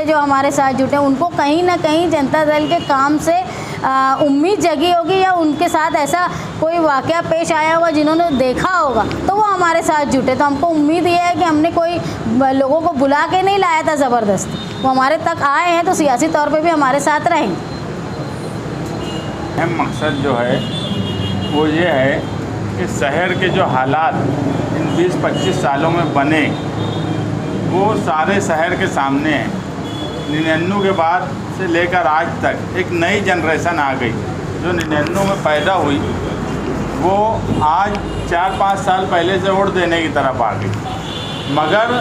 जो हमारे साथ जुटे, उनको कहीं ना कहीं जनता दल के काम से उम्मीद जगी होगी, या उनके साथ ऐसा कोई वाकया पेश आया होगा जिन्होंने देखा होगा, तो वो हमारे साथ जुटे। तो हमको उम्मीद ये है कि हमने कोई लोगों को बुला के नहीं लाया था ज़बरदस्ती, वो हमारे तक आए हैं तो सियासी तौर पे भी हमारे साथ रहेंगे। अहम मकसद जो है वो ये है कि शहर के जो हालात इन 20-25 सालों में बने वो सारे शहर के सामने हैं। 99 के बाद से लेकर आज तक एक नई जनरेशन आ गई जो 99 में पैदा हुई, वो आज 4-5 साल पहले से वोट देने की तरफ आ गई। मगर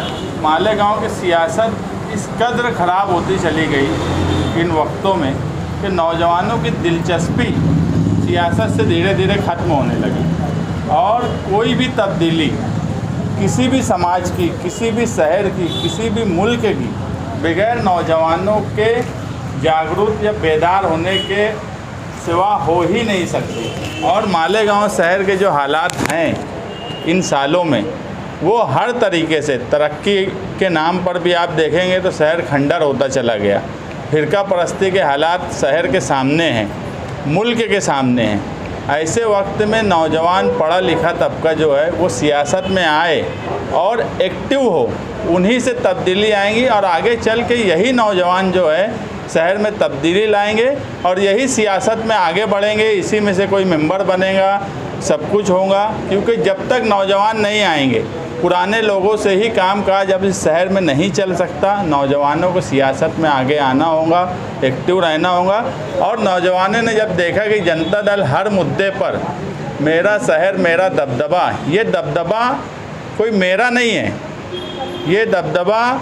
मालेगांव की सियासत इस कदर ख़राब होती चली गई इन वक्तों में कि नौजवानों की दिलचस्पी सियासत से धीरे धीरे ख़त्म होने लगी, और कोई भी तब्दीली किसी भी समाज की, किसी भी शहर की, किसी भी मुल्क की बगैर नौजवानों के जागरूक या बेदार होने के सिवा हो ही नहीं सकती। और मालेगांव शहर के जो हालात हैं इन सालों में, वो हर तरीके से तरक्की के नाम पर भी आप देखेंगे तो शहर खंडर होता चला गया। फिरका परस्ती के हालात शहर के सामने हैं, मुल्क के सामने हैं। ऐसे वक्त में नौजवान पढ़ा लिखा तबका जो है वो सियासत में आए और एक्टिव हो, उन्हीं से तब्दीली आएंगी, और आगे चल के यही नौजवान जो है शहर में तब्दीली लाएंगे और यही सियासत में आगे बढ़ेंगे। इसी में से कोई मेंबर बनेगा, सब कुछ होगा, क्योंकि जब तक नौजवान नहीं आएंगे, पुराने लोगों से ही कामकाज अब इस शहर में नहीं चल सकता। नौजवानों को सियासत में आगे आना होगा, एक्टिव रहना होगा। और नौजवानों ने जब देखा कि जनता दल हर मुद्दे पर मेरा शहर मेरा दबदबा, ये दबदबा कोई मेरा नहीं है, ये दबदबा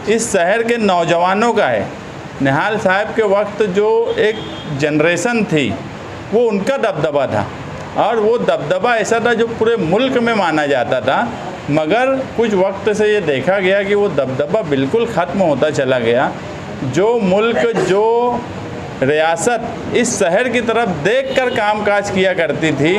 इस शहर के नौजवानों का है। निहाल साहब के वक्त जो एक जनरेशन थी वो उनका दबदबा था, और वो दबदबा ऐसा था जो पूरे मुल्क में माना जाता था। मगर कुछ वक्त से ये देखा गया कि वो दबदबा बिल्कुल ख़त्म होता चला गया। जो मुल्क, जो रियासत इस शहर की तरफ देखकर कामकाज किया करती थी,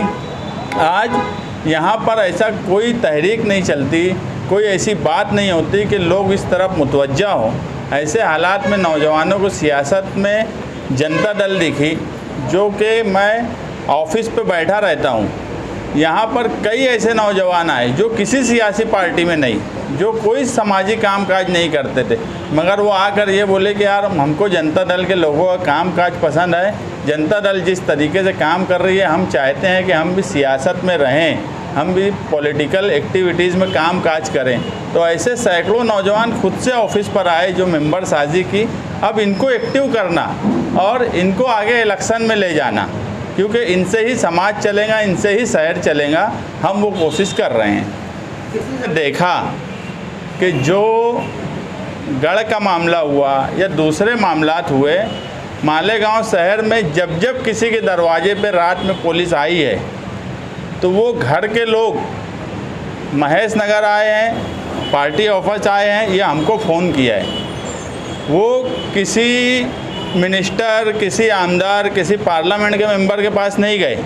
आज यहाँ पर ऐसा कोई तहरीक नहीं चलती, कोई ऐसी बात नहीं होती कि लोग इस तरफ मुतवज्जा हो। ऐसे हालात में नौजवानों को सियासत में जनता दल दिखी, जो कि मैं ऑफिस पे बैठा रहता हूँ, यहाँ पर कई ऐसे नौजवान आए जो किसी सियासी पार्टी में नहीं, जो कोई सामाजिक कामकाज नहीं करते थे, मगर वो आकर ये बोले कि यार हमको जनता दल के लोगों का कामकाज पसंद है, जनता दल जिस तरीके से काम कर रही है हम चाहते हैं कि हम भी सियासत में रहें, हम भी पॉलिटिकल एक्टिविटीज़ में कामकाज करें। तो ऐसे सैकड़ों नौजवान खुद से ऑफिस पर आए जो मेंबर साजी की। अब इनको एक्टिव करना और इनको आगे इलेक्शन में ले जाना, क्योंकि इनसे ही समाज चलेगा, इनसे ही शहर चलेगा, हम वो कोशिश कर रहे हैं। देखा कि जो गढ़ का मामला हुआ या दूसरे मामलात हुए, मालेगांव शहर में जब जब किसी के दरवाजे पे रात में पुलिस आई है तो वो घर के लोग महेश नगर आए हैं, पार्टी ऑफिस आए हैं, ये हमको फ़ोन किया है। वो किसी मिनिस्टर, किसी आमदार, किसी पार्लियामेंट के मेंबर के पास नहीं गए,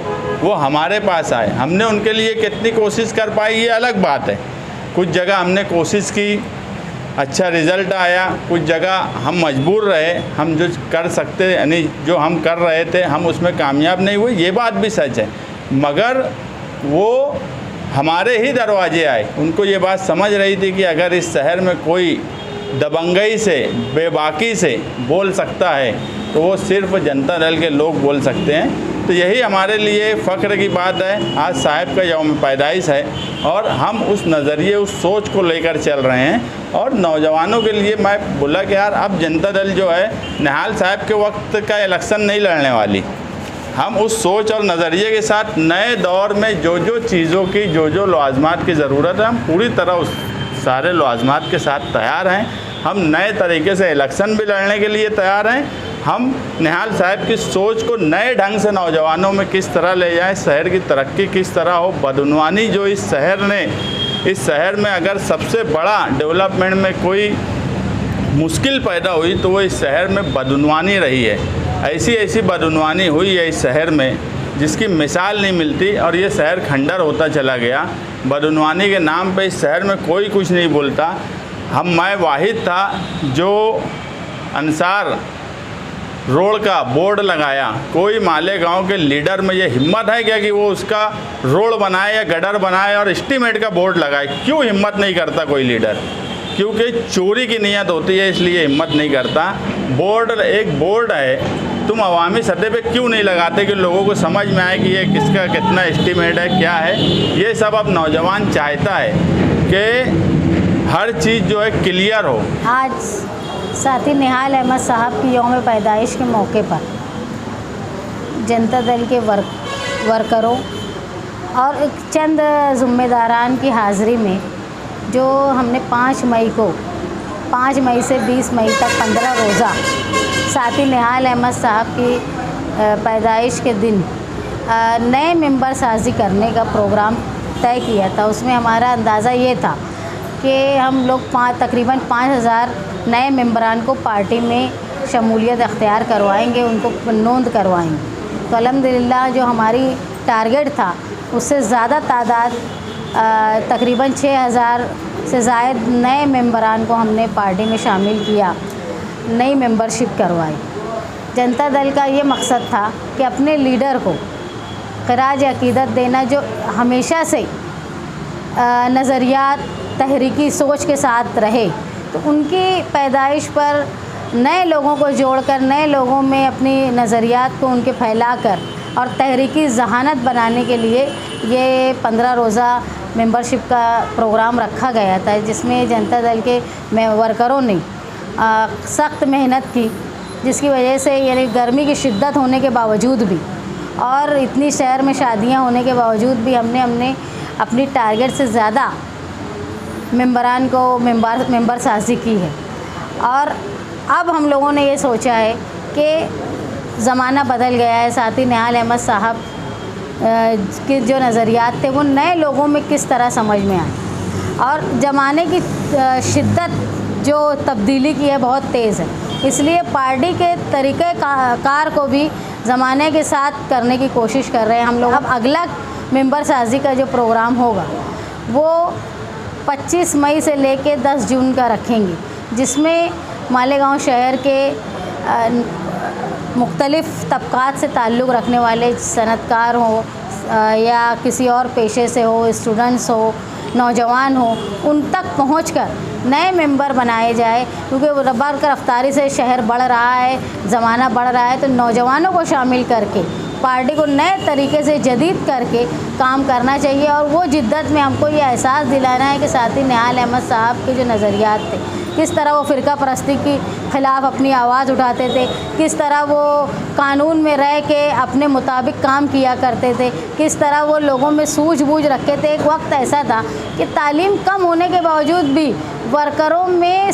वो हमारे पास आए। हमने उनके लिए कितनी कोशिश कर पाई ये अलग बात है। कुछ जगह हमने कोशिश की, अच्छा रिज़ल्ट आया, कुछ जगह हम मजबूर रहे, हम जो कर सकते यानी जो हम कर रहे थे हम उसमें कामयाब नहीं हुए, ये बात भी सच है। मगर वो हमारे ही दरवाजे आए। उनको ये बात समझ रही थी कि अगर इस शहर में कोई दबंगई से, बेबाकी से बोल सकता है तो वो सिर्फ जनता दल के लोग बोल सकते हैं। तो यही हमारे लिए फ़ख्र की बात है। आज साहब का यौम पैदाइश है और हम उस नज़रिए, उस सोच को लेकर चल रहे हैं। और नौजवानों के लिए मैं बोला कि यार अब जनता दल जो है निहाल साहब के वक्त का इलेक्शन नहीं लड़ने वाली। हम उस सोच और नज़रिए के साथ नए दौर में जो जो चीज़ों की, जो जो लवाज़मात की ज़रूरत है, हम पूरी तरह उस सारे लवाज़मात के साथ तैयार हैं। हम नए तरीके से इलेक्शन भी लड़ने के लिए तैयार हैं। हम निहाल साहब की सोच को नए ढंग से नौजवानों में किस तरह ले जाएं, शहर की तरक्की किस तरह हो। बदउनवानी जो इस शहर में अगर सबसे बड़ा डेवलपमेंट में कोई मुश्किल पैदा हुई तो वो इस शहर में बदउनवानी रही है। ऐसी ऐसी बदउनवानी हुई है इस शहर में जिसकी मिसाल नहीं मिलती, और ये शहर खंडर होता चला गया। बदउनवानी के नाम पे इस शहर में कोई कुछ नहीं बोलता। मैं वाहिद था जो अनुसार रोड का बोर्ड लगाया, कोई मालेगांव के लीडर में ये हिम्मत है क्या कि वो उसका रोड बनाए या गटर बनाए और एस्टीमेट का बोर्ड लगाए? क्यों हिम्मत नहीं करता कोई लीडर? क्योंकि चोरी की नीयत होती है, इसलिए हिम्मत नहीं करता। एक बोर्ड है, तुम अवामी सतह पे क्यों नहीं लगाते कि लोगों को समझ में आए कि ये किसका कितना एस्टीमेट है, क्या है? ये सब अब नौजवान चाहता है कि हर चीज़ जो है क्लियर हो। आज साथी निहाल अहमद साहब की यौम पैदाइश के मौके पर जनता दल के वर्करों और एक चंद ज़िम्मेदारान की हाज़िरी में जो हमने 5 मई से 20 मई तक 15 रोज़ा साथी निहाल अहमद साहब की पैदाइश के दिन नए मेंबर साजी करने का प्रोग्राम तय किया था। उसमें हमारा अंदाज़ा ये था कि हम लोग तकरीबन 5000 नए मेंबरान को पार्टी में शमूलियत अख्तियार करवाएंगे, उनको नोंद करवाएंगे। तो अल्हम्दुलिल्लाह जो हमारी टारगेट था उससे ज़्यादा तादाद तकरीबन 6000 से ज़ायद नए मेंबरान को हमने पार्टी में शामिल किया, नई मेंबरशिप करवाई। जनता दल का ये मकसद था कि अपने लीडर को ख़िराज अक़ीदत देना, जो हमेशा से नज़रियात तहरीकी सोच के साथ रहे, तो उनकी पैदाइश पर नए लोगों को जोड़कर, नए लोगों में अपनी नज़रियात को उनके फैलाकर और तहरीकी ज़हानत बनाने के लिए ये 15 रोज़ा मेंबरशिप का प्रोग्राम रखा गया था, जिसमें जनता दल के वर्करों ने सख्त मेहनत की, जिसकी वजह से यानी गर्मी की शिद्दत होने के बावजूद भी और इतनी शहर में शादियां होने के बावजूद भी हमने अपनी टारगेट से ज़्यादा मेंबरान को मेंबर साजी की है। और अब हम लोगों ने ये सोचा है कि ज़माना बदल गया है। साथी निहाल अहमद साहब के जो नज़रियात थे वो नए लोगों में किस तरह समझ में आए, और ज़माने की शिद्दत जो तब्दीली की है बहुत तेज़ है, इसलिए पार्टी के तरीक़ेकार को भी ज़माने के साथ करने की कोशिश कर रहे हैं हम लोग। अब अगला मेंबर साजी का जो प्रोग्राम होगा वो 25 मई से लेके 10 जून का रखेंगे, जिसमें मालेगांव शहर के मुख्तलिफ़ तबक़ात से ताल्लुक़ रखने वाले सनतकार हो या किसी और पेशे से हो, स्टूडेंट्स हो, नौजवान हो, उन तक पहुंचकर नए मेंबर बनाए जाए। क्योंकि रफ्तार की रफ्तारी से शहर बढ़ रहा है, ज़माना बढ़ रहा है, तो नौजवानों को शामिल करके पार्टी को नए तरीके से जदीद करके काम करना चाहिए। और वो जिद्दत में हमको ये एहसास दिलाना है कि साथी निहाल अहमद साहब के जो नज़रियात थे, किस तरह वो फ़िरका परस्ती के ख़िलाफ़ अपनी आवाज़ उठाते थे, किस तरह वो कानून में रह के अपने मुताबिक काम किया करते थे, किस तरह वो लोगों में सूझबूझ रखते थे। एक वक्त ऐसा था कि तालीम कम होने के बावजूद भी वर्करों में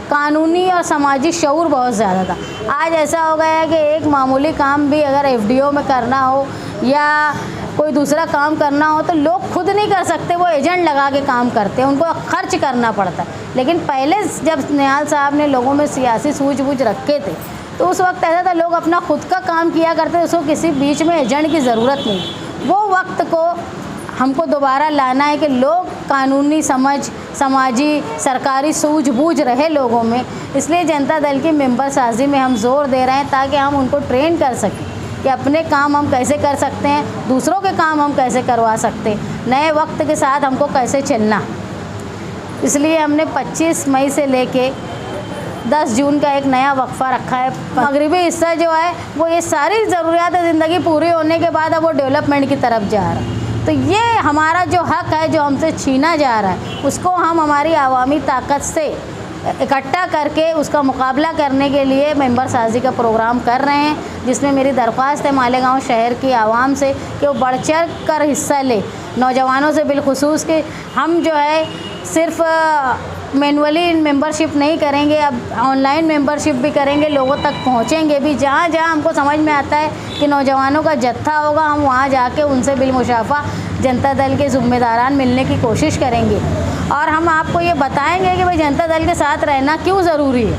कानूनी और समाजी शऊर बहुत ज़्यादा था। आज ऐसा हो गया है कि एक मामूली काम भी अगर एफडीओ में करना हो या कोई दूसरा काम करना हो तो लोग खुद नहीं कर सकते, वो एजेंट लगा के काम करते हैं, उनको खर्च करना पड़ता है। लेकिन पहले जब निहाल साहब ने लोगों में सियासी सूझबूझ रखे थे तो उस वक्त ऐसा था, लोग अपना खुद का काम किया करते, उसको किसी बीच में एजेंट की ज़रूरत नहीं। वो वक्त को हमको दोबारा लाना है कि लोग कानूनी समझ, समाजी, सरकारी सूझबूझ रहे लोगों में। इसलिए जनता दल की मेंबर साजी में हम ज़ोर दे रहे हैं ताकि हम उनको ट्रेन कर सकें कि अपने काम हम कैसे कर सकते हैं, दूसरों के काम हम कैसे करवा सकते हैं, नए वक्त के साथ हमको कैसे चलना। इसलिए हमने 25 मई से लेके 10 जून का एक नया वक्फा रखा है। मगरिबी हिस्सा जो है वो ये सारी ज़रूरियात ज़िंदगी पूरी होने के बाद अब वो डेवलपमेंट की तरफ जा रहा है। तो ये हमारा जो हक़ है जो हमसे छीना जा रहा है, उसको हम हमारी अवामी ताकत से इकट्ठा करके उसका मुकाबला करने के लिए मेंबर साजी का प्रोग्राम कर रहे हैं, जिसमें मेरी दरख्वास्त है मालेगांव शहर की आवाम से कि वो बढ़ चढ़ कर हिस्सा ले, नौजवानों से बिलखुसूस कि हम जो है सिर्फ़ मैनुअली मेंबरशिप नहीं करेंगे, अब ऑनलाइन मेंबरशिप भी करेंगे, लोगों तक पहुंचेंगे भी। जहां जहां हमको समझ में आता है कि नौजवानों का जत्था होगा, हम वहां जाके उनसे बिलमुशाफा जनता दल के ज़िम्मेदारान मिलने की कोशिश करेंगे और हम आपको ये बताएंगे कि भाई जनता दल के साथ रहना क्यों ज़रूरी है।